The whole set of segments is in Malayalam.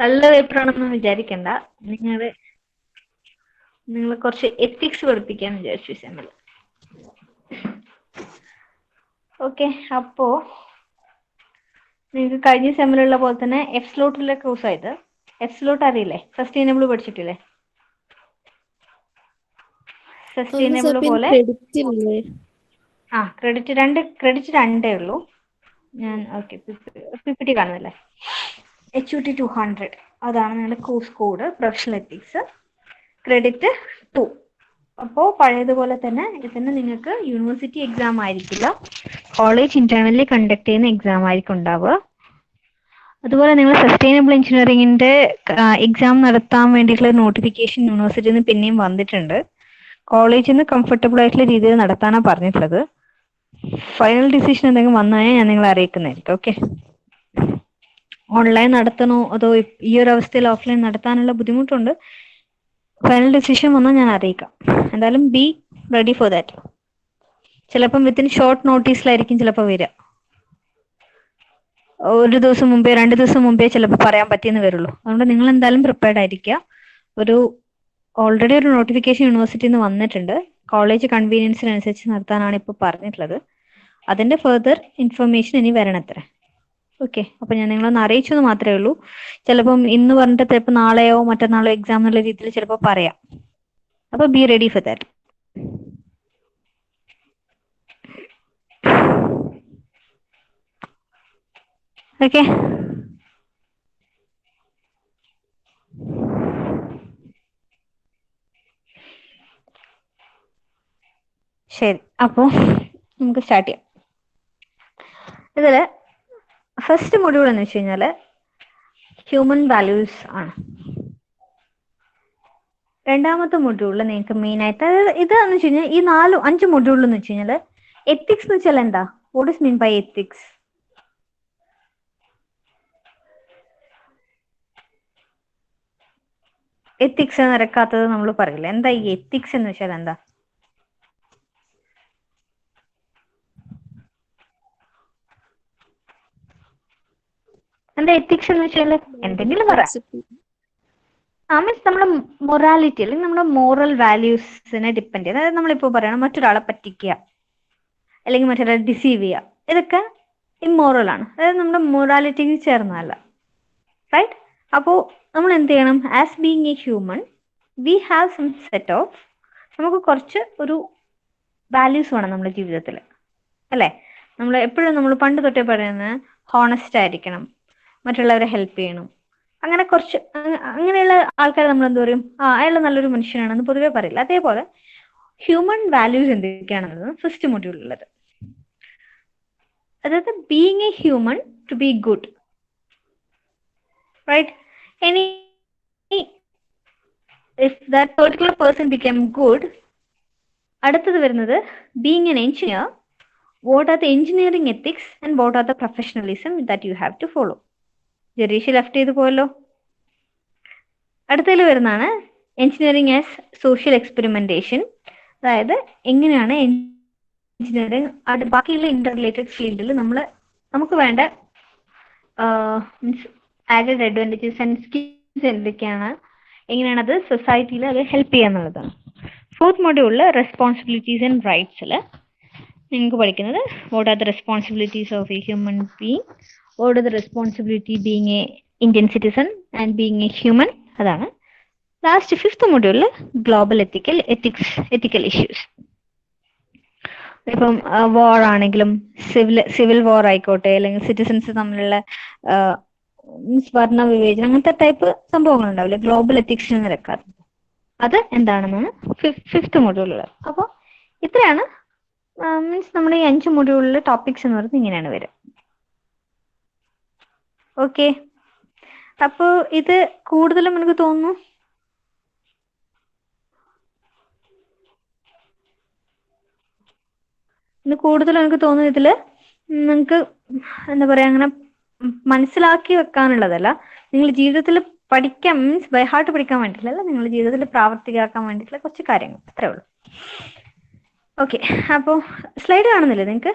തള്ള പേപ്പറാണെന്ന് വിചാരിക്കണ്ട. നിങ്ങൾ കുറച്ച് എത്തിക്സ് പഠിപ്പിക്കാന്ന് വിചാരിച്ചു സെമ്മിൽ. ഓക്കെ, അപ്പോ നിങ്ങൾക്ക് കഴിഞ്ഞ സെമ്മിലുള്ള പോലെ തന്നെ എഫ് സ്ലോട്ടിലെ കോഴ്സ് ആയത്. എഫ് സ്ലോട്ട് അറിയില്ലേ? സസ്റ്റൈനബിൾ പഠിച്ചിട്ടില്ലേ? സസ്റ്റൈനബിൾ പോലെ ക്രെഡിറ്റ് രണ്ടേ ഉള്ളൂ. ഞാൻ ഓക്കെ പിപിടി കാണുന്നില്ലേ? HUT 200 അതാണ് നിങ്ങളുടെ course code. Professional ethics credit 2. അപ്പോൾ പഴയതുപോലെ തന്നെ ഇതിന് നിങ്ങൾക്ക് യൂണിവേഴ്സിറ്റി എക്സാം ആയിരിക്കില്ല, കോളേജ് ഇന്റേണലി കണ്ടക്ട് ചെയ്യുന്ന എക്സാം ആയിരിക്കും ഉണ്ടാവുക. അതുപോലെ നിങ്ങൾ സസ്റ്റൈനബിൾ എഞ്ചിനീയറിംഗിന്റെ എക്സാം നടത്താൻ വേണ്ടിയിട്ടുള്ള നോട്ടിഫിക്കേഷൻ യൂണിവേഴ്സിറ്റിയിൽ നിന്ന് പിന്നെയും വന്നിട്ടുണ്ട്. കോളേജിൽ നിന്ന് കംഫർട്ടബിൾ ആയിട്ടുള്ള രീതിയിൽ നടത്താനാണ് പറഞ്ഞിട്ടുള്ളത്. ഫൈനൽ ഡിസിഷൻ എന്തെങ്കിലും വന്നാൽ ഞാൻ നിങ്ങളെ അറിയിക്കുന്നതായിരിക്കും. ഓക്കെ, ഓൺലൈൻ നടത്തണോ അതോ ഈ ഒരു അവസ്ഥയിൽ ഓഫ്ലൈൻ നടത്താനുള്ള ബുദ്ധിമുട്ടുണ്ട്. ഫൈനൽ ഡിസിഷൻ വന്നാൽ ഞാൻ അറിയിക്കാം. എന്തായാലും ബി റെഡി ഫോർ ദാറ്റ്. ചിലപ്പം വിത്തിൻ ഷോർട്ട് നോട്ടീസിലായിരിക്കും ചിലപ്പോൾ വരിക. ഒരു ദിവസം മുമ്പേ 2 ദിവസം മുമ്പേ ചിലപ്പോൾ പറയാൻ പറ്റിയെന്ന് വരുള്ളൂ. അതുകൊണ്ട് നിങ്ങൾ എന്തായാലും പ്രിപ്പയർഡ് ആയിരിക്കുക. ഓൾറെഡി ഒരു നോട്ടിഫിക്കേഷൻ യൂണിവേഴ്സിറ്റിയിൽ നിന്ന് വന്നിട്ടുണ്ട്. കോളേജ് കൺവീനിയൻസിനനുസരിച്ച് നടത്താനാണ് ഇപ്പോൾ പറഞ്ഞിട്ടുള്ളത്. അതിന്റെ ഫെർദർ ഇൻഫർമേഷൻ ഇനി വരണത്രേ. ഓക്കെ, അപ്പൊ ഞാൻ നിങ്ങളൊന്ന് അറിയിച്ചെന്ന് മാത്രമേ ഉള്ളൂ. ചിലപ്പം ഇന്ന് പറഞ്ഞിട്ട് ചിലപ്പോൾ നാളെയോ മറ്റന്നാളോ എക്സാം എന്നുള്ള രീതിയിൽ ചിലപ്പോൾ പറയാം. അപ്പൊ be ready for that. Okay, ശരി. അപ്പോ നമുക്ക് സ്റ്റാർട്ട് ചെയ്യാം. ഇതില് ഫസ്റ്റ് മൊഡ്യൂൾ എന്ന് വെച്ച് കഴിഞ്ഞാല് ഹ്യൂമൻ വാല്യൂസ് ആണ്. രണ്ടാമത്തെ മൊഡ്യൂളിൽ നിങ്ങൾക്ക് മെയിൻ ആയിട്ട് ഇതെന്ന് വെച്ച് കഴിഞ്ഞാൽ ഈ 4-5 മൊഡ്യൂളിൽ എന്ന് വെച്ച് കഴിഞ്ഞാല് എത്തിക്സ് എന്ന് വെച്ചാൽ എന്താ? What is mean by ethics? Ethics നിരക്കാത്തത് നമ്മൾ പറയില്ല. എന്താ ഈ എത്തിക്സ് എന്ന് വെച്ചാൽ എന്താ? എന്താ എത്തിക്സ് എന്ന് വെച്ചാൽ? എന്തെങ്കിലും പറയാം. മീൻസ് നമ്മുടെ മൊറാലിറ്റി അല്ലെങ്കിൽ നമ്മുടെ മോറൽ വാല്യൂസിനെ ഡിപ്പെൻഡ് ചെയ്യുക. അതായത് നമ്മളിപ്പോ പറയണം മറ്റൊരാളെ പറ്റിക്കുക അല്ലെങ്കിൽ മറ്റൊരാളെ ഡിസീവ് ചെയ്യുക, ഇതൊക്കെ ഇമ്മോറൽ ആണ്. അതായത് നമ്മുടെ മൊറാലിറ്റിക്ക് ചേർന്നതല്ല. റൈറ്റ്? അപ്പോൾ നമ്മൾ എന്ത് ചെയ്യണം? As being a human we have some set of, നമുക്ക് കുറച്ച് ഒരു വാല്യൂസ് വേണം നമ്മുടെ ജീവിതത്തിൽ, അല്ലേ? നമ്മൾ എപ്പോഴും നമ്മൾ പണ്ട് തൊട്ടേ പറയുന്നത് ഹോണസ്റ്റ് ആയിരിക്കണം, മറ്റുള്ളവരെ ഹെൽപ്പ് ചെയ്യണം, അങ്ങനെ കുറച്ച് അങ്ങനെയുള്ള ആൾക്കാരെ നമ്മൾ എന്ത് പറയും? അയാൾ നല്ലൊരു മനുഷ്യനാണെന്ന് പൊതുവെ പറയില്ല. അതേപോലെ ഹ്യൂമൻ വാല്യൂസ് എന്തൊക്കെയാണെന്നത് ഫസ്റ്റ് മൊഡ്യൂളിലുള്ളത്. അതായത് being a human to be good, right? ഇനി if that particular person became good, അടുത്തത് വരുന്നത് being an engineer, what are the engineering ethics and what are the professionalism that you have to follow? Jereesh left ചെയ്ത് പോയല്ലോ. അടുത്തതിൽ വരുന്നതാണ് എഞ്ചിനീയറിംഗ് ആസ് സോഷ്യൽ എക്സ്പെരിമെന്റേഷൻ. അതായത് എങ്ങനെയാണ് എഞ്ചിനീയറിംഗ് ബാക്കിയുള്ള ഇന്റർ റിലേറ്റഡ് ഫീൽഡിൽ നമുക്ക് വേണ്ട means added advantages and skills എന്തൊക്കെയാണ്, എങ്ങനെയാണ് അത് സൊസൈറ്റിയിൽ അത് ഹെൽപ്പ് ചെയ്യുക എന്നുള്ളതാണ്. ഫോർത്ത് മൊഡ്യൂളിൽ റെസ്പോൺസിബിലിറ്റീസ് ആൻഡ് റൈറ്റ്സിൽ നിങ്ങൾക്ക് പഠിക്കുന്നത് what are the responsibilities of A human being, what are the responsibility being A Indian citizen and being a human, അതാണ്. ലാസ്റ്റ് ഫിഫ്ത്ത് മൊഡ്യൂളിൽ ഗ്ലോബൽ എത്തിക്കൽ ഇഷ്യൂസ്. ഇപ്പം വാർ ആണെങ്കിലും സിവിൽ വാർ ആയിക്കോട്ടെ, അല്ലെങ്കിൽ സിറ്റിസൺസ് തമ്മിലുള്ള വർണ്ണ വിവേചനം, അങ്ങനത്തെ ടൈപ്പ് സംഭവങ്ങൾ ഉണ്ടാവില്ലേ, ഗ്ലോബൽ എത്തിക്സിന് നിരക്കാറ്, അത് എന്താണെന്നാണ് ഫിഫ്ത്ത് മൊഡ്യൂളുള്ളത്. അപ്പോൾ ഇത്രയാണ് മീൻസ് നമ്മുടെ ഈ 5 മൊഡ്യൂളിലെ ടോപ്പിക്സ് എന്ന് പറയുന്നത് ഇങ്ങനെയാണ് വരിക. ഓക്കെ, അപ്പോ ഇത് കൂടുതലും എനിക്ക് തോന്നുന്നു ഇതില് നിങ്ങൾക്ക് എന്താ പറയാ, അങ്ങനെ മനസ്സിലാക്കി വെക്കാനുള്ളതല്ല, നിങ്ങൾ ജീവിതത്തിൽ പഠിക്കാൻ മീൻസ് ബൈ ഹാർട്ട് പഠിക്കാൻ വേണ്ടിയിട്ടല്ല, നിങ്ങളുടെ ജീവിതത്തിൽ പ്രാവർത്തികമാക്കാൻ വേണ്ടിയിട്ടുള്ള കുറച്ച് കാര്യങ്ങൾ, അത്രേ ഉള്ളൂ. ഓക്കെ, അപ്പോൾ സ്ലൈഡ് കാണുന്നില്ലേ നിങ്ങൾക്ക്?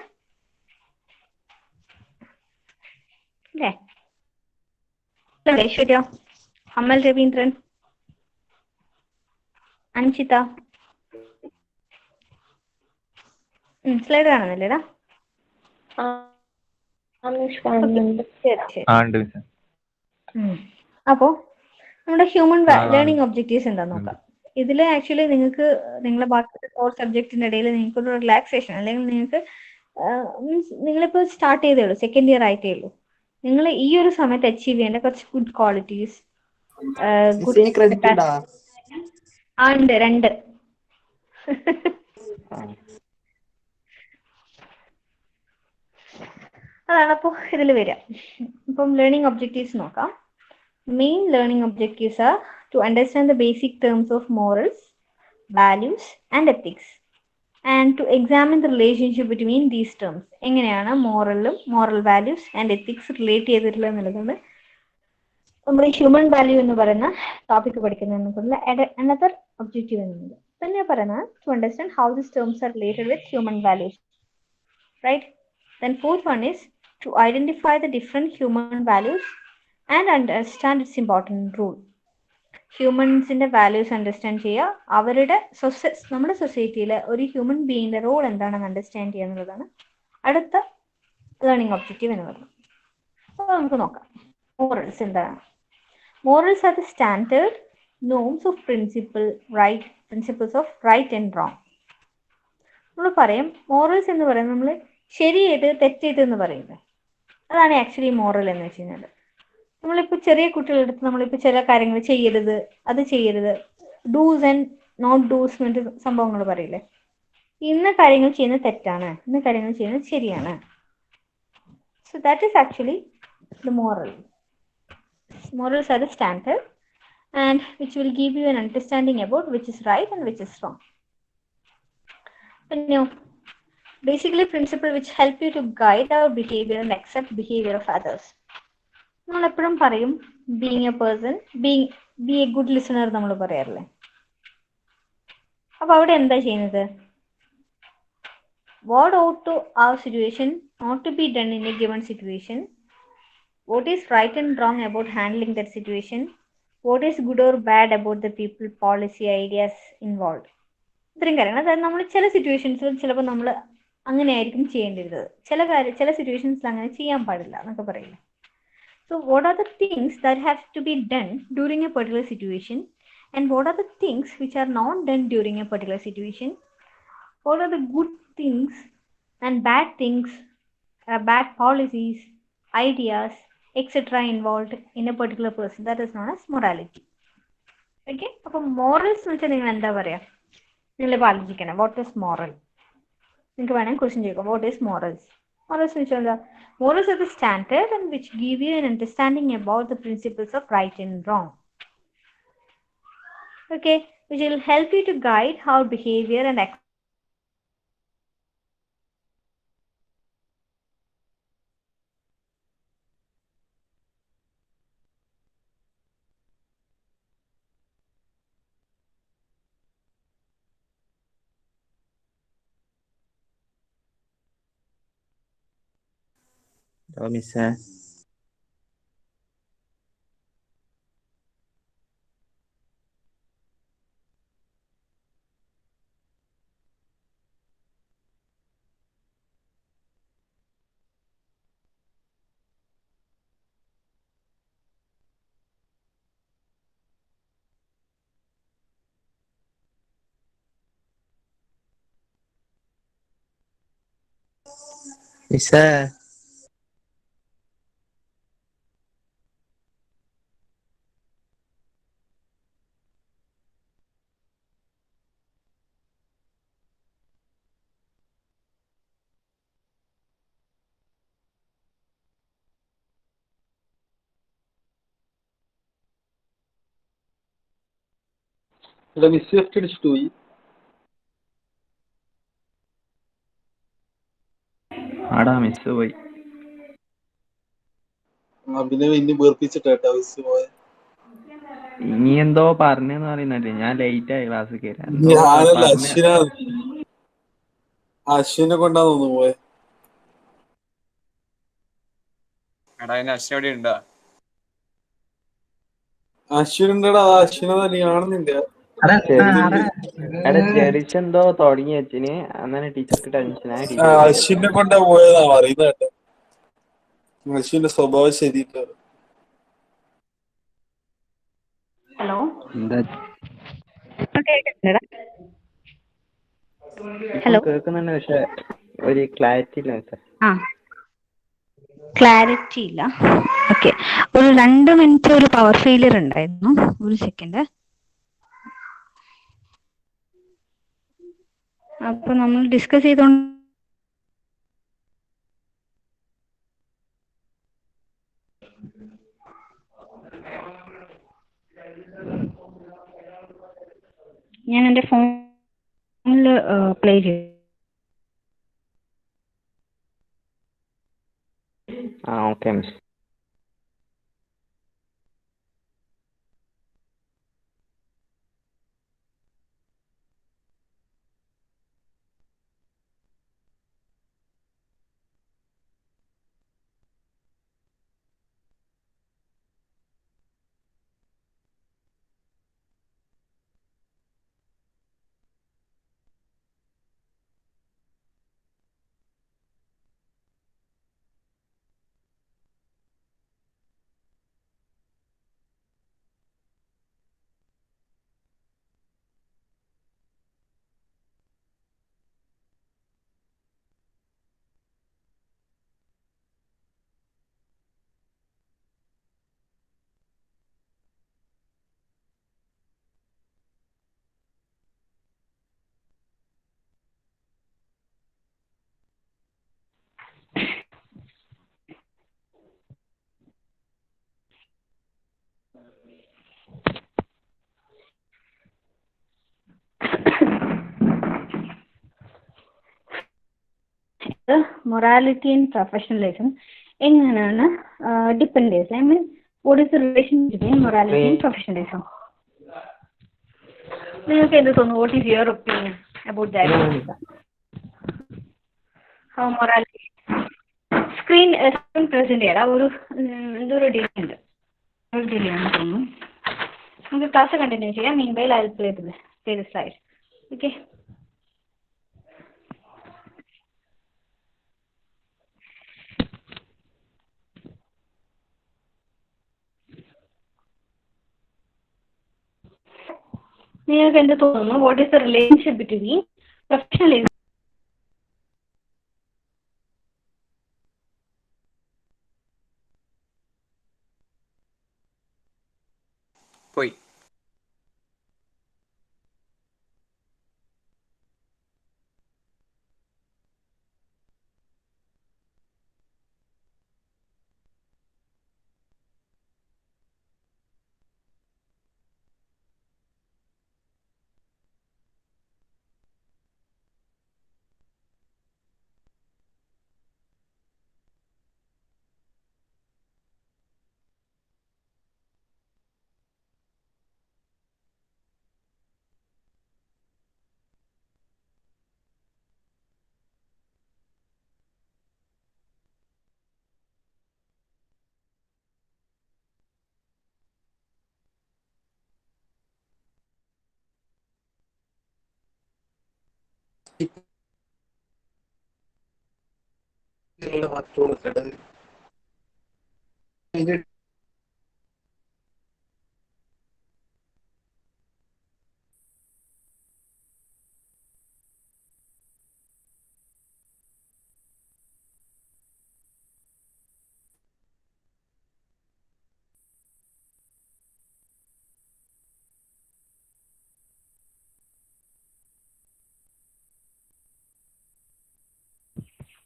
അല്ലേ ശരിയോ? അമൽ രവീന്ദ്രൻ, അൻഷിത. സ്ലൈഡ് കാണുന്നില്ലേടാ? അപ്പോ നമ്മുടെ ഹ്യൂമൻ ലേണിംഗ് ഒബ്ജക്റ്റീവ്സ് എന്താന്ന് നോക്കാം. ഇതിൽ ആക്ച്വലി നിങ്ങൾക്ക് നിങ്ങളെ ബാക്കി കോർ സബ്ജക്റ്റിന്റെ ഇടയിൽ നിങ്ങൾക്ക് ഒരു റിലാക്സേഷൻ അല്ലെങ്കിൽ നിങ്ങൾക്ക് മീൻസ് നിങ്ങളിപ്പോൾ സ്റ്റാർട്ട് ചെയ്തേ ഉള്ളൂ, സെക്കൻഡ് ഇയർ ആയിട്ടേ ഉള്ളൂ. നിങ്ങൾ ഈ ഒരു സമയത്ത് അച്ചീവ് ചെയ്യേണ്ട കുറച്ച് ഗുഡ് ക്വാളിറ്റീസ് ഉണ്ട്, 2. അതാണ് അപ്പോൾ ഇതിൽ വരിക. ഇപ്പം ലേണിംഗ് ഒബ്ജക്റ്റീവ്സ് നോക്കാം. Main learning objectives are to understand the basic terms of morals, values and ethics and to examine the relationship between these terms. എങ്ങനെയാണ് മോറലും moral values and ethics relate ചെയ്തിട്ടുള്ളത് എന്നുള്ളത് നമ്മുടെ ഹ്യൂമൻ വാല്യൂ എന്ന് പറയുന്ന ടോപ്പിക് പഠിക്കുന്നതിനുള്ള അനദർ ഒബ്ജക്റ്റീവ് എന്നുള്ളത് തന്നെ പറയുന്നത് to understand how this terms are related with human values, right? Then fourth one is to identify the different human values and understand its important role. ഹ്യൂമൻസിന്റെ വാല്യൂസ് അണ്ടർസ്റ്റാൻഡ് ചെയ്യുക, അവരുടെ നമ്മുടെ സൊസൈറ്റിയിലെ ഒരു ഹ്യൂമൻ ബീയിങ്ങിന്റെ റോൾ എന്താണെന്ന് അണ്ടർസ്റ്റാൻഡ് ചെയ്യുക എന്നുള്ളതാണ് അടുത്ത ലേണിംഗ് ഒബ്ജക്റ്റീവ് എന്ന് പറയുന്നത്. അപ്പോൾ നമുക്ക് നോക്കാം മോറൽസ് എന്താണ്. Morals are the standard norms of principles of right and wrong. നമ്മൾ പറയും മോറൽസ് എന്ന് പറയുന്നത് നമ്മൾ ശരി ഏത് തെറ്റേത് എന്ന് പറയുന്നത്, അതാണ് ആക്ച്വലി മോറൽ എന്ന് വെച്ച് കഴിഞ്ഞാൽ. നമ്മളിപ്പോൾ ചെറിയ കുട്ടികളെടുത്ത് നമ്മളിപ്പോൾ ചില കാര്യങ്ങൾ ചെയ്യരുത്, അത് ചെയ്യരുത്, ഡൂസ് ആൻഡ് നോട്ട് ഡൂസ് എന്നിട്ട് സംഭവങ്ങൾ പറയില്ലേ. ഇന്ന കാര്യങ്ങൾ ചെയ്യുന്നത് തെറ്റാണ്, ഇന്ന കാര്യങ്ങൾ ചെയ്യുന്നത് ശരിയാണ്. So that is actually the moral. Morals are the standard and which will give you an understanding about which is right and which is wrong. Basically principle which help you to guide our behavior and accept behavior of others. നമ്മൾ എപ്പോഴും പറയും being a person, be a good listener നമ്മൾ പറയാറില്ലേ. അപ്പൊ അവിടെ എന്താ ചെയ്യുന്നത്? What ought to our situation not to be done in a given situation, what is right and wrong about handling that situation, what is good or bad about the people, policy, ideas involved. ഇത്രയും കാര്യങ്ങൾ. അതായത് നമ്മൾ ചില സിറ്റുവേഷൻസിൽ ചിലപ്പോൾ നമ്മൾ അങ്ങനെ ആയിരിക്കും ചെയ്യേണ്ടിരുന്നത്, ചില സിറ്റുവേഷൻസിൽ അങ്ങനെ ചെയ്യാൻ പാടില്ല എന്നൊക്കെ പറയില്ല. So what are the things that have to be done during a particular situation and what are the things which are not done during a particular situation, what are the good things and bad things, bad policies, ideas, etc. involved in a particular person. That is known as morality. Okay? അപ്പോൾ morals എന്ന് വെച്ചാൽ നിങ്ങൾ എന്താ പറയുക? നിങ്ങളിപ്പോൾ ആലോചിക്കണം വാട്ട് ഈസ് മോറൽ. നിങ്ങൾക്ക് വേണമെങ്കിൽ ക്വസ്റ്റ്യൻ ചോദിക്കാം വാട്ട് ഈസ് മോറൽസ്. മോറൽസ് എന്ന് വെച്ചാൽ എന്താ? Morals are the standard and which give you an understanding about the principles of right and wrong. Okay? Which will help you to guide how behavior and action. മിസ്സേ മിസ്സേ അല്ല മിസ് ലെഫ്റ്റ് അടിച്ചിട്ട് പോയി. ആടാ മിസ് പോയി. പിന്നെ ഇനി വേർപ്പിച്ചിട്ടാ മിസ് പോയെ. ഇനി എന്തോ പറഞ്ഞെന്ന് പറയുന്നല്ലേ, ഞാൻ ലേറ്റ് ആയി ക്ലാസ് കയറാൻ. ഞാനല്ല അശ്വിനെ കൊണ്ടാ തോന്നുന്നു പോയെ. എടാ അശ്വിൻ എവിടെ ഉണ്ടാ? അശ്വിനുണ്ടടാ, അശ്വിനെ നീ കാണുന്നില്ല. എടാ ചെറിച്ച് എന്തോ തുടങ്ങി വെച്ചിന്, അങ്ങനെ ടീച്ചർക്ക് ടെൻഷനായി അശ്വിനെ കൊണ്ടാ പോയതാ പറയുന്ന കേട്ടോ. അശ്വിന്റെ സ്വഭാവം ശരിയില്ല. ഹലോ, എന്താ ഹലോ. കേൾക്കുന്നുണ്ട്, പക്ഷെ ഒരു ക്ലാരിറ്റി ഇല്ല മിസ്സേ. ക്ലാരിറ്റി ഇല്ല. ഓക്കെ, ഒരു 2 മിനിറ്റ് ഒരു പവർ ഫെയിലിയർ ഉണ്ടായിരുന്നു. ഒരു സെക്കൻഡ്. അപ്പൊ നമ്മൾ ഡിസ്കസ് ചെയ്തോണ്ട് ഞാൻ എന്റെ ഫോണിൽ പ്ലേ ചെയ്തു. Okay miss. Morality and professionalism എങ്ങനെയാണ് ഡിപ്പെൻഡ് ചെയ്യുന്നത്? I mean, what is the relation between morality and professionalism? നിങ്ങൾക്ക് എന്ത് തോന്നുന്നു? What is your opinion about that? How morality screen present ചെയ്യടാ. എന്തോ ഒരു ഡിലേ ഉണ്ട്, ഒരു ഡിലേ ആണെന്ന് തോന്നുന്നു. നമുക്ക് ക്ലാസ് കണ്ടിന്യൂ ചെയ്യാം. Meanwhile I will play the slide. Okay. നിങ്ങൾക്ക് എന്ത് തോന്നുന്നു? What is the relationship between professionalism? പോയി.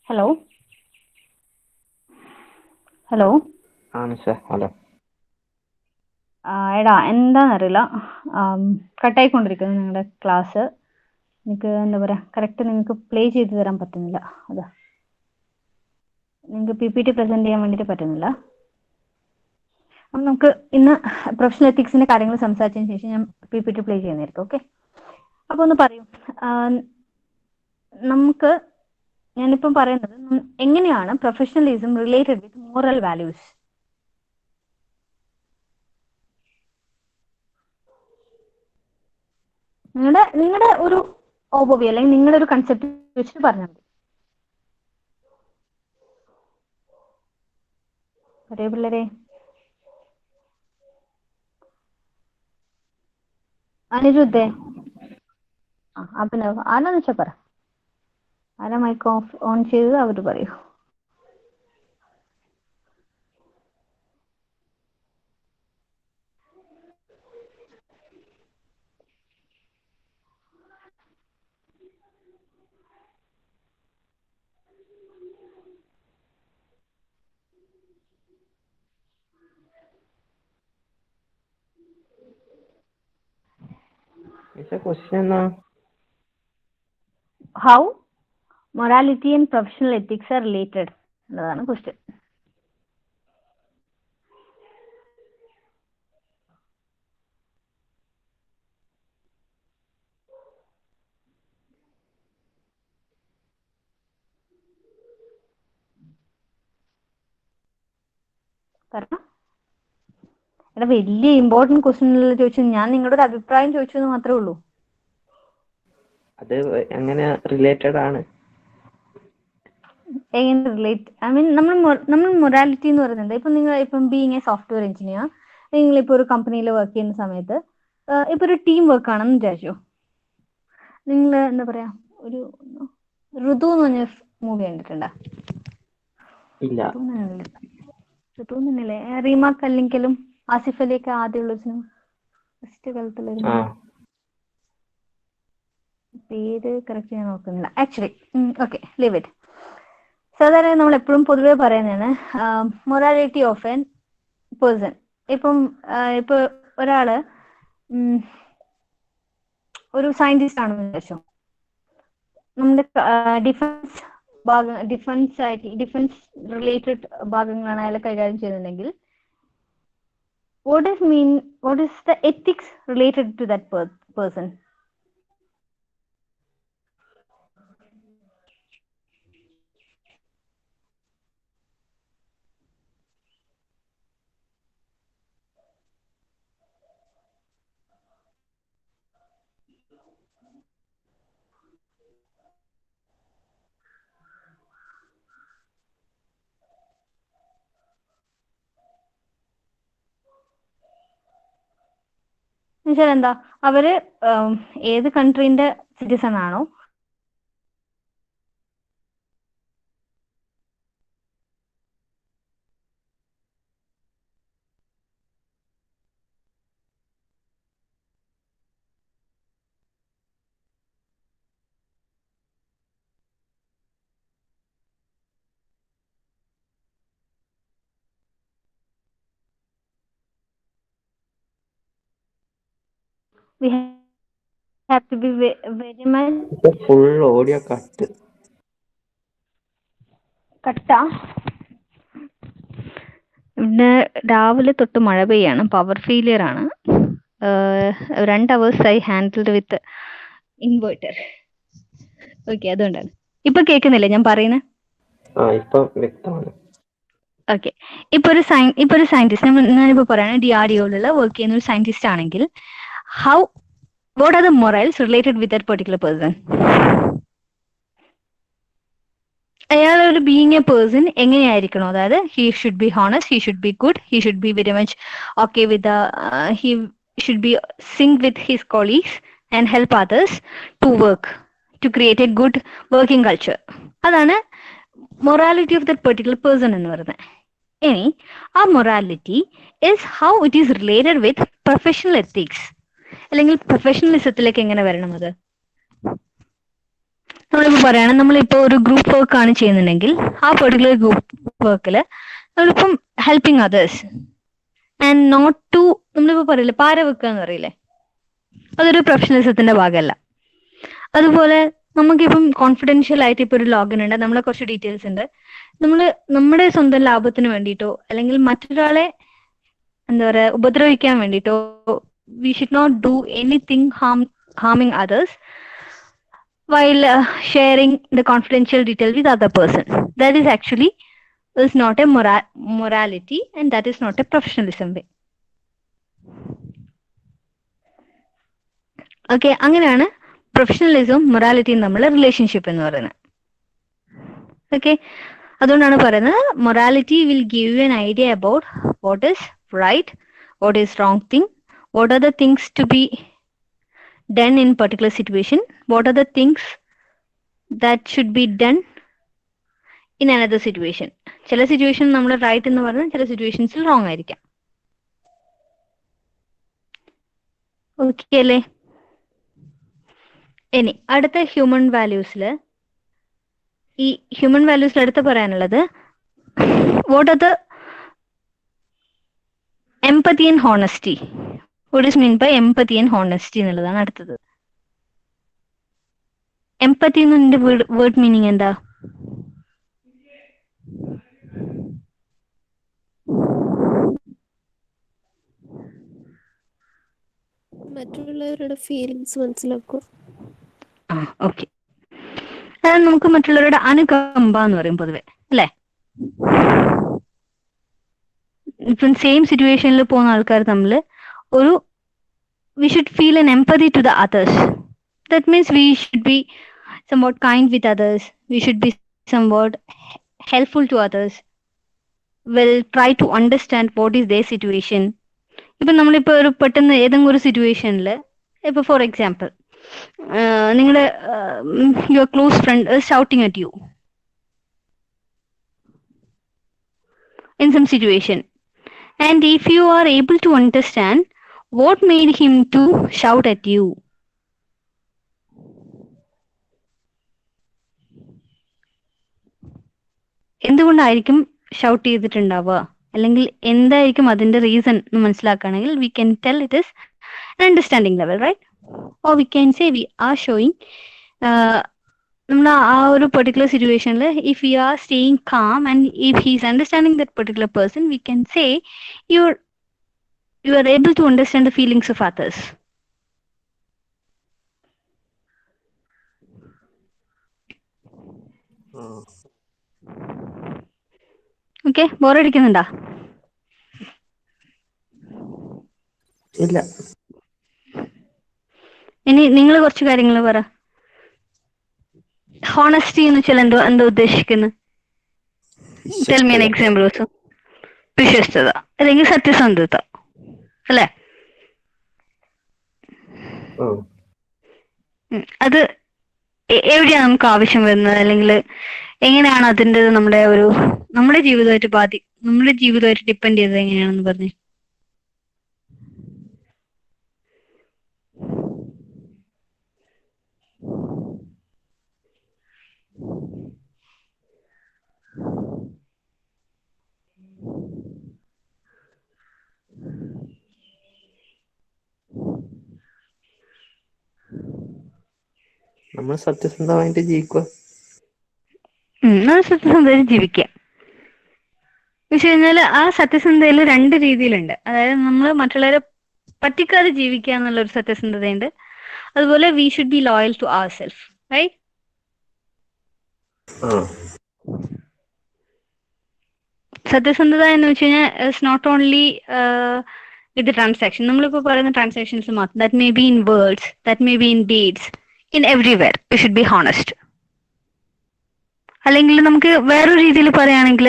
Hello, hello. മിസ്സേ, ഹലോ. എടാ, എന്താണെന്നറിയില്ല, കട്ടായിക്കൊണ്ടിരിക്കുന്നു നിങ്ങളുടെ ക്ലാസ്. എനിക്ക് എന്താ പറയുക, കറക്റ്റ് നിങ്ങൾക്ക് പ്ലേ ചെയ്ത് തരാൻ പറ്റുന്നില്ല. അതാ, നിങ്ങൾക്ക് PPT പ്രസന്റ് ചെയ്യാൻ വേണ്ടിയിട്ട് പറ്റുന്നില്ല. അപ്പം നമുക്ക് ഇന്ന് പ്രൊഫഷണൽ എത്തിക്സിന്റെ കാര്യങ്ങൾ സംസാരിച്ചതിന് ശേഷം ഞാൻ PPT പ്ലേ ചെയ്യുന്നതായിരിക്കും. ഓക്കെ. അപ്പോൾ ഒന്ന് പറയൂ, നമുക്ക് ഞാനിപ്പം പറയുന്നത് എങ്ങനെയാണ് professionalism related with moral values? നിങ്ങളുടെ ഒരു ഓവർവ്യൂ അല്ലെങ്കിൽ നിങ്ങളുടെ ഒരു കൺസെപ്റ്റ് വെച്ചിട്ട് പറഞ്ഞാൽ മതി. പറയൂ പിള്ളേരെ. അനിരുദ്ധേ, അഭിനവ്, ആരാന്ന് വെച്ചാ പറ. ആരാ മൈക്ക് ഓൺ ചെയ്തത് അവര് പറയൂ. ക്വസ്റ്റ്യൻ എന്നാ? How morality and professional ethics are related എന്നതാണ് ക്വസ്റ്റ്യൻ. കാരണം എടാ വലിയ ഇമ്പോർട്ടന്റ് ക്വസ്റ്റ്യൻ ചോദിച്ചു. ഞാൻ നിങ്ങളുടെ ഒരു അഭിപ്രായം ചോദിച്ചത് മാത്രമേ ഉള്ളൂ. അത് എങ്ങനെ റിലേറ്റഡ് ആണ്? എങ്ങനെ റിലേറ്റ്, ഐ മീൻ നമ്മൾ മൊറാലിറ്റി എന്ന് പറയുന്നത് ഇപ്പൊ നിങ്ങൾ ഇപ്പം ബീങ് എ സോഫ്റ്റ്വെയർ എഞ്ചിനീയർ, നിങ്ങളിപ്പോ ഒരു കമ്പനിയിൽ വർക്ക് ചെയ്യുന്ന സമയത്ത് ഇപ്പൊ ഒരു ടീം വർക്ക് ആണെന്ന് വിചാരിച്ചു. നിങ്ങൾ എന്താ പറയാ, ഒരു ഋതു എന്ന് പറഞ്ഞ മൂവി കണ്ടിട്ടുണ്ടോ? ഇല്ല. ഋതു എന്നല്ലേ റീമ കല്ലിങ്കലും ആസിഫ് അലിയൊക്കെ ആദ്യമുള്ള സിനിമ, ഫസ്റ്റ് കാലത്തുള്ളൊരു പേര് കറക്റ്റ് ഞാൻ നോക്കുന്നില്ല ആക്ച്വലി. Okay, leave it. സാധാരണ നമ്മൾ എപ്പോഴും പൊതുവെ പറയുന്നതാണ് മൊറാലിറ്റി ഓഫ് എൻ പേഴ്സൺ. ഇപ്പൊ ഒരാള് ഒരു സയന്റിസ്റ്റ് ആണെന്ന് വിചാരിച്ചോ. നമ്മുടെ ഡിഫൻസ് റിലേറ്റഡ് ഭാഗങ്ങളാണ് അയാൾ കൈകാര്യം ചെയ്യുന്നുണ്ടെങ്കിൽ what is the ethics related to that person? എന്നുവെച്ചാൽ എന്താ, അവര് ഏത് കൺട്രീന്റെ സിറ്റിസൺ ആണോ we have to be very much full audio കട്ടാ. ഇവിടെ രാവിലെ തൊട്ട് മഴ പെയ്യാണ്, പവർ ഫെയിലിയർ ആണ്. 2 hours ആയി ഹാൻഡിൽഡ് വിത്ത് ഇൻവേർട്ടർ. ഓക്കെ, അതുകൊണ്ടാണ്. ഇപ്പൊ കേൾക്കുന്നില്ലേ ഞാൻ പറയുന്നത്? ഇപ്പൊ വ്യക്തമാണ്. ഓക്കെ, ഇപ്പൊ ഒരു സയന്റിസ്റ്റ്, ഞാനിപ്പോ പറയാണ് DRDOയിലുള്ള വർക്ക് ചെയ്യുന്ന ഒരു സയന്റിസ്റ്റ് ആണെങ്കിൽ what are the morals related with that particular person? അയാൾ ഒരു ബീങ് എ പേഴ്സൺ എങ്ങനെയായിരിക്കണം, അതായത് he should be honest, he should be good, he should be very much okay with he should be sync with his colleagues and help others to work to create a good working culture. അതാണ് morality of that particular person എന്ന് പറയുന്നത്. ഇനി ആ morality is how it is related with professional ethics അല്ലെങ്കിൽ പ്രൊഫഷണലിസത്തിലേക്ക് എങ്ങനെ വരണം. അത് നമ്മളിപ്പോ പറയണം, നമ്മളിപ്പോ ഒരു ഗ്രൂപ്പ് വർക്ക് ആണ് ചെയ്യുന്നുണ്ടെങ്കിൽ ആ പെർട്ടിക്കുലർ ഗ്രൂപ്പ് വർക്കില് നമ്മളിപ്പം helping others and not to, നമ്മളിപ്പോ പറയില്ലേ പാര വെക്കുക എന്ന് പറയില്ലേ, അതൊരു പ്രൊഫഷണലിസത്തിന്റെ ഭാഗമല്ല. അതുപോലെ നമുക്കിപ്പം കോൺഫിഡൻഷ്യൽ ആയിട്ട് ഇപ്പൊ ഒരു ലോഗിൻ ഉണ്ട്, നമ്മളെ കുറച്ച് ഡീറ്റെയിൽസ് ഉണ്ട്, നമ്മുടെ സ്വന്തം ലാഭത്തിന് വേണ്ടിയിട്ടോ അല്ലെങ്കിൽ മറ്റൊരാളെ എന്താ പറയാ ഉപദ്രവിക്കാൻ വേണ്ടിയിട്ടോ we should not do anything harming others while sharing the confidential detail with other person. That is actually is not a morality and that is not a professionalism way. Okay, അങ്ങനെയാണ് പ്രൊഫഷണലിസവും മൊറാലിറ്റിയും തമ്മിലുള്ള റിലേഷൻഷിപ്പ് എന്ന് പറയുന്നത്. ഓക്കെ, അതുകൊണ്ടാണ് പറയുന്നത് morality will give you an idea about what is right, what is wrong thing, what are the things to be done in particular situation, what are the things that should be done in another situation. ചില സിറ്റുവേഷൻ നമ്മൾ റൈറ്റ് എന്ന് പറഞ്ഞാൽ ചില സിറ്റുവേഷൻസിൽ റോങ് ആയിരിക്കാം. ഓക്കെ അല്ലേ? ഇനി അടുത്ത ഹ്യൂമൻ വാല്യൂസിൽ, ഈ ഹ്യൂമൻ വാല്യൂസിൽ അടുത്ത് പറയാനുള്ളത് what are the empathy and honesty. What is mean by empathy and honesty എന്നുള്ളതാണ് അടുത്തത്. എംപതി എന്നതിന്റെ വേർഡ് മീനിങ് എന്താ? മറ്റുള്ളവരുടെ ഫീലിങ്സ് മനസ്സിലാക്കുക. ഓക്കെ, അതായത് നമുക്ക് മറ്റുള്ളവരുടെ അനുകമ്പ എന്ന് പറയും പൊതുവെ, അല്ലേ? ഇപ്പം സെയിം സിറ്റുവേഷനിൽ പോകുന്ന ആൾക്കാർ തമ്മിൽ ഒരു we should feel an empathy to the others. That means we should be somewhat kind with others. We should be somewhat helpful to others. We'll try to understand what is their situation. ഇപ്പം നമ്മളിപ്പോൾ ഒരു പെട്ടെന്ന് ഏതെങ്കിലും ഒരു സിറ്റുവേഷനിൽ, ഇപ്പോൾ ഫോർ എക്സാമ്പിൾ നിങ്ങളുടെ your close friend shouting at you in some situation, and if you are able to understand what made him to shout at you, എന്തുകൊണ്ടായിരിക്കും ഷൗട്ട് ചെയ്തിട്ടുണ്ടാവുക, അല്ലെങ്കിൽ എന്തായിരിക്കും അതിന്റെ റീസൺ എന്ന് മനസ്സിലാക്കുകയാണെങ്കിൽ we can tell it is an understanding level, right? Or we can say we are showing നമ്മൾ ആ ഒരു പെർട്ടിക്കുലർ സിറ്റുവേഷനിൽ if you are staying calm and if he is understanding that particular person, we can say you are able to understand the feelings of others. Okay, ബോറടിക്കുന്നുണ്ടോ? ഇല്ല. ഇനി നിങ്ങൾ കുറച്ച് കാര്യങ്ങൾ പറ. ഹോണസ്റ്റി എന്ന് വെച്ചാൽ എന്താ ഉദ്ദേശിക്കുന്നത്? Tell me an example also. വിശ്വസ്തത അല്ലെങ്കിൽ സത്യസന്ധത, അല്ലേ? അത് എവിടെയാണ് നമുക്ക് ആവശ്യം വരുന്നത്, അല്ലെങ്കിൽ എങ്ങനെയാണ് അതിൻ്റെ നമ്മുടെ ജീവിതമായിട്ട് ഡിപ്പെൻഡ് ചെയ്തത് എങ്ങനെയാണെന്ന് പറഞ്ഞു. നമ്മൾ സത്യസന്ധമായിട്ട് ജീവിക്കുക. സത്യസന്ധതയിൽ ജീവിക്കുക വെച്ച് കഴിഞ്ഞാൽ ആ സത്യസന്ധതയിൽ രണ്ട് രീതിയിലുണ്ട്. അതായത് നമ്മൾ മറ്റുള്ളവരെ പറ്റിക്കാതെ ജീവിക്കുക എന്നുള്ള ഒരു സത്യസന്ധതയുണ്ട്. അതുപോലെ we should be loyal to our self, right? സത്യസന്ധത എന്ന് വെച്ച് കഴിഞ്ഞാൽ it's not only with transaction. നമ്മളിപ്പോൾ പറയുന്ന ട്രാൻസാക്ഷൻസ് മാത്രം. That may be in words, that may be in deeds, in everywhere we should be honest. അല്ലെങ്കിൽ നമുക്ക് വേറൊരു രീതിയിൽ പറയുകയാണെങ്കിൽ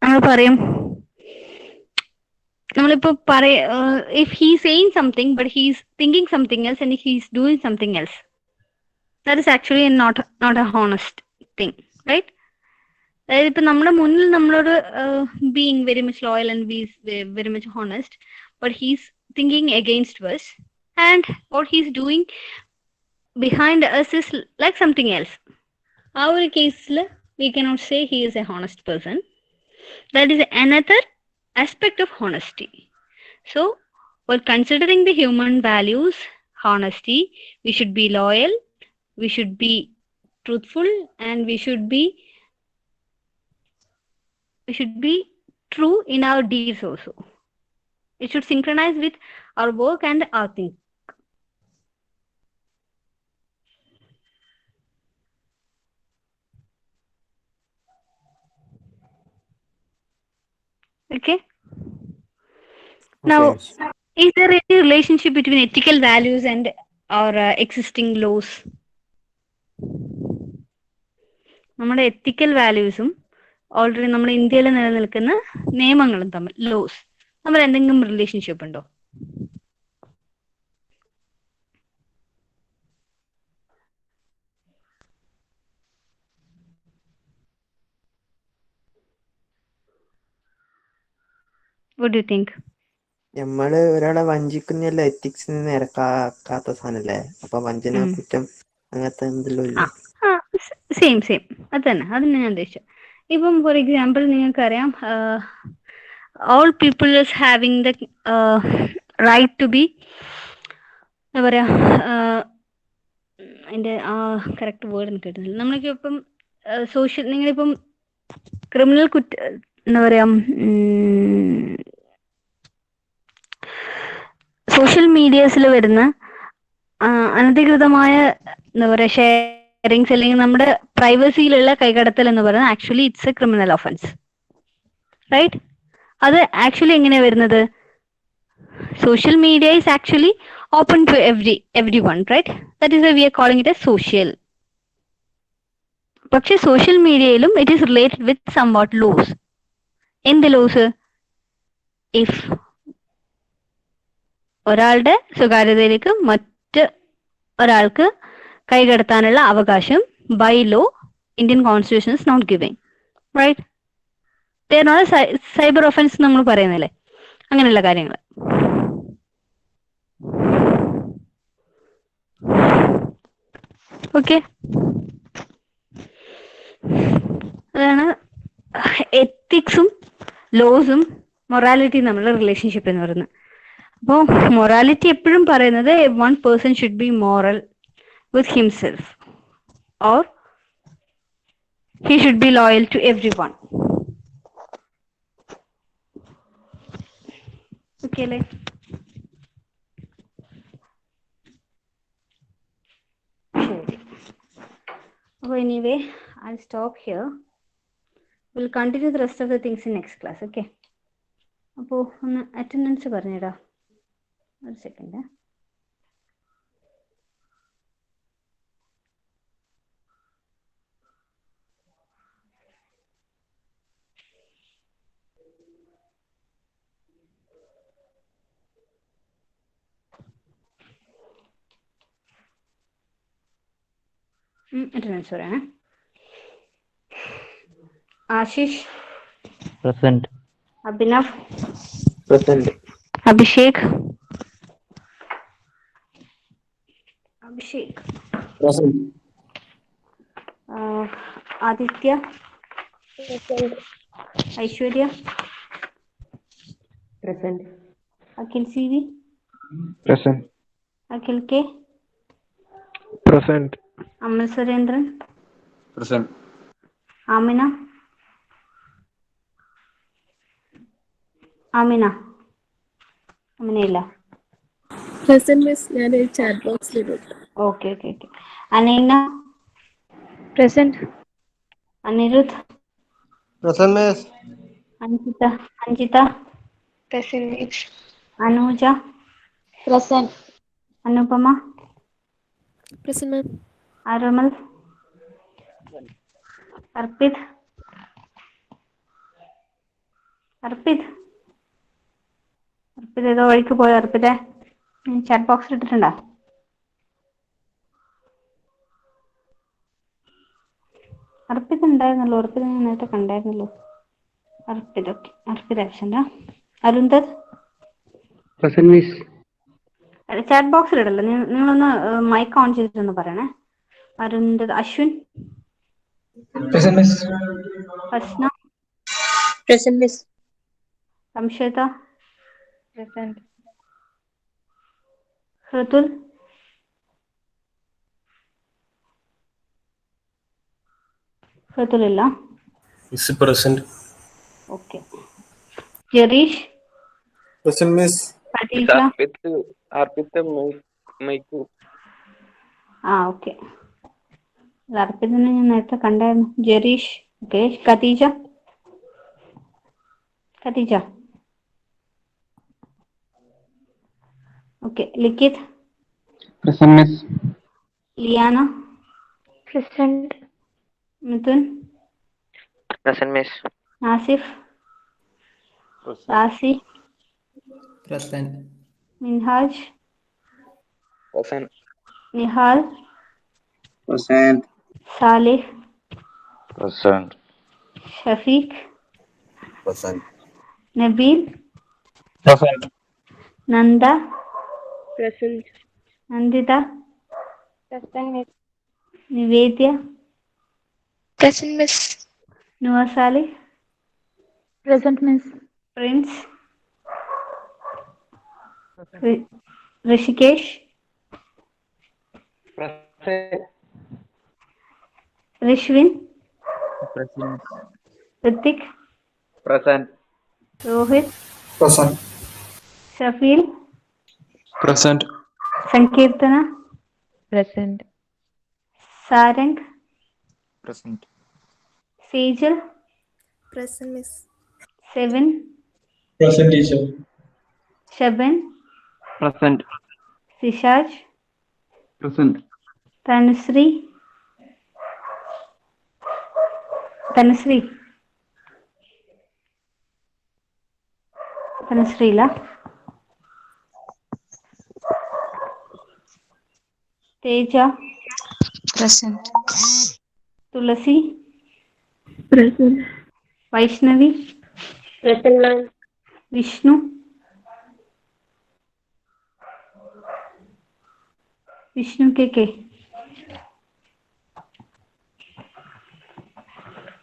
നമ്മൾ പറയും, നമ്മളിപ്പോ if he saying something but he's thinking something else and he's doing something else, that is actually not a honest thing, right? അതായത് ഇപ്പൊ നമ്മുടെ മുന്നിൽ നമ്മളോട് being very much loyal and very much honest, but he's thinking against us and what he's doing behind us is like something else. Our case we cannot say he is a honest person. That is another aspect of honesty. So while considering the human values, honesty, we should be loyal, we should be truthful, and we should be true in our deeds also. It should synchronize with our work and our thing. Okay. Now, Is there any relationship between ethical values and our existing laws? നമ്മുടെ എത്തിക്കൽ വാല്യൂസും ഓൾറെഡി നമ്മുടെ ഇന്ത്യയിൽ നിലനിൽക്കുന്ന നിയമങ്ങളും തമ്മിൽ, ലോസ് തമ്മിൽ എന്തെങ്കിലും റിലേഷൻഷിപ്പ് ഉണ്ടോ? What do you think? നമ്മള് ഒരാളെ വഞ്ചിക്കുന്നല്ല എത്തിക്സിന് നിരക്കാത്ത സാധനല്ലേ? അപ്പൊ വഞ്ചന കുറ്റം അങ്ങനത്തെ എന്തെല്ലോ ഇല്ലേ? സെയിം അത് തന്നെ ഞാൻ ഉദ്ദേശിച്ചത്. ഇപ്പം ഫോർ എക്സാമ്പിൾ നിങ്ങൾക്കറിയാം, all people is having the right to be, എന്താ പറയാ, അതിന്റെ കറക്റ്റ് വേർഡ് എനിക്ക് കിട്ടുന്നില്ല. നമ്മൾക്ക് ഇപ്പം നിങ്ങളിപ്പം ക്രിമിനൽ എന്താ പറയാ, സോഷ്യൽ മീഡിയാസിൽ വരുന്ന അനധികൃതമായ എന്താ പറയാ ഷെയറിങ്സ് അല്ലെങ്കിൽ നമ്മുടെ പ്രൈവസിയിലുള്ള കൈകടത്തൽ എന്ന് പറയുന്നത് actually it's a criminal offence, right? അത് ആക്ച്വലി എങ്ങനെയാ വരുന്നത്? Social media is actually open to everyone, right? That is why we are calling it a social. പക്ഷെ സോഷ്യൽ മീഡിയയിലും it is related with somewhat laws. എന്ത് ലോസ്? ഇഫ് ഒരാളുടെ സ്വകാര്യതയിലേക്ക് മറ്റ് ഒരാൾക്ക് കൈകടത്താനുള്ള അവകാശം by law Indian constitution is not giving, right? They are not cyber offence നമ്മൾ പറയുന്നില്ലേ, അങ്ങനെയുള്ള കാര്യങ്ങൾ. ഓക്കെ, അതാണ് എത്തിക്സും ലോസും മൊറാലിറ്റിയും തമ്മിലുള്ള റിലേഷൻഷിപ്പ് എന്ന് പറയുന്നത്. അപ്പോൾ മൊറാലിറ്റി എപ്പോഴും പറയുന്നത് one person should be moral with himself or he should be loyal to everyone. Okay അല്ലേ? ശരി. അപ്പോൾ anyway I'll stop here. We'll continue the rest of the things in next class. Okay. അപ്പോൾ ഒന്ന് അറ്റൻഡൻസ് പറഞ്ഞിടാ. ഒരു സെക്കൻഡ്. അറ്റൻഡൻസ് പറയണേ. Ashish present. Abhinav present. Abhishek present. Aditya, Aishwarya, present. Akhil C V, present. Akhil K, present. Amal Surendran, present. Amina, അമിനയില്ല. പ്രസന്റ് മിസ്, ഞാൻ ചാറ്റ് ബോക്സിൽ ഇടും. Okay. Aneena present. Anirudh present miss. Anjitha present miss. Anuja present. Anupama present ma'am. Arumal, Arpit ഏതോ വഴിക്ക് പോയോ? അർപ്പിതെ ചാറ്റ് ബോക്സിൽ ഇട്ടിട്ടുണ്ടോ? അർപ്പിത് ഉണ്ടായിരുന്നല്ലോ, അർപ്പിത് ഞാൻ നേരത്തെ കണ്ടായിരുന്നല്ലോ. അർപ്പിത് ഓക്കെ, അർപ്പിത് ആക്ഷൻ്റെ. Arundhath present miss. ചാറ്റ് ബോക്സിൽ ഇടല്ലോ, നിങ്ങളൊന്ന് മൈക്ക് ഓൺ ചെയ്തിട്ടൊന്ന് പറയണേ. Arundhath. Ashwin, present miss. Hasna, present miss. സംശയത, പ്രസന്റ്. ഹൃതുൽ, ഹൃതുലില്ല. Present. Okay. Jereesh, present miss. Pratheeksha. Okay. അർപ്പിതിനെ ഞാൻ നേരത്തെ കണ്ടായിരുന്നു. Jereesh. Okay. Khadeeja. Okay. Likith, Present, miss. Liana, Present. Mithun, Present, miss. Nasif, Rasi, Present. Minhaj, Present. Nihal, Present. Saleh, Present. Shafiq, Present. Nabil, Present. Nanda, Present. Nandita, Present, miss. Nivedya, Present, miss. Noah Saleh, Present, miss. Prince, Rishikesh, Present. Rishwin, Present. Ritik, Present. Rohit, Present. Shafil, Present. Sankirtana, Present. Sarang, Present. Sejal, Present, miss. Seven, Present, teacher. Shaban, Present. Sishaj, Present. Tanusri, Tanusri, Tanusrila, Teja, Present. Tulasi, Present. Vaishnavi, Present, ma'am. Vishnu, Vishnu KK,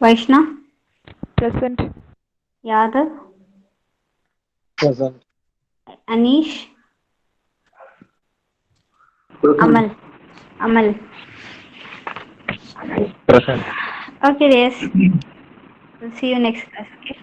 Vaishnav, Present. Yadav, Present. Anish, Amal, Amal. Present. Okay, yes. We'll see you next class. Okay.